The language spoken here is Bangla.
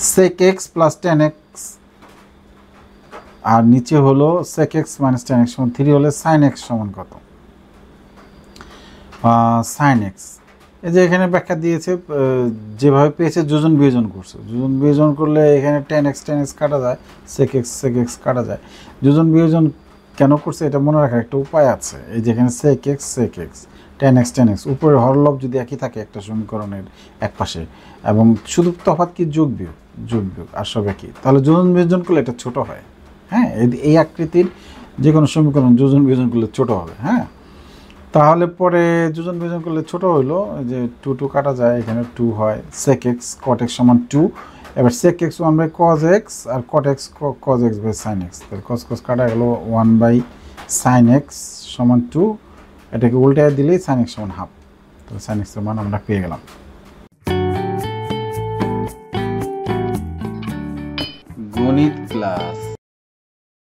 sec x plus tan x আর নিচে হলো sec x minus tan x সমান 3 হলে sin x সমান কত? sin x এই যে এখানে ব্যাখ্যা দিয়েছে, যেভাবে পেয়েছে যোজন বিয়োজন করছে। যোজন বিয়োজন করলে এখানে tan x কাটা যায়, sec x কাটা যায়। যোজন বিয়োজন কেন করছে এটা মনে রাখার একটা উপায় আছে। এই যে এখানে sec x tan x উপরের হরলব যদি একই থাকে একটা সমীকরণের এক পাশে, এবং শুধু তফাৎ কি যোগ বিয়োগ আর সব একই, তাহলে যোজন বিয়োজন করলে এটা ছোট হয়। হ্যাঁ, এই আকৃতির যে কোনো সমীকরণ যোজন বিয়োজন করলে ছোট হবে। হ্যাঁ, তাহলে পরে যোজন বিয়োজন করলে ছোট হইলো, যে 2 কাটা যায়, এখানে 2 হয়। sec x cot x সমান 2। এবার sec x 1 by cos x আর cot x cos x by sin x, তাহলে cos কাটা গেল 1 বাই sin x সমান 2। এটাকে উল্টায় দিলেই sin x সমান হাফ। তাহলে sin x এর মান আমরা পেয়ে গেলাম। গণিত ক্লাস।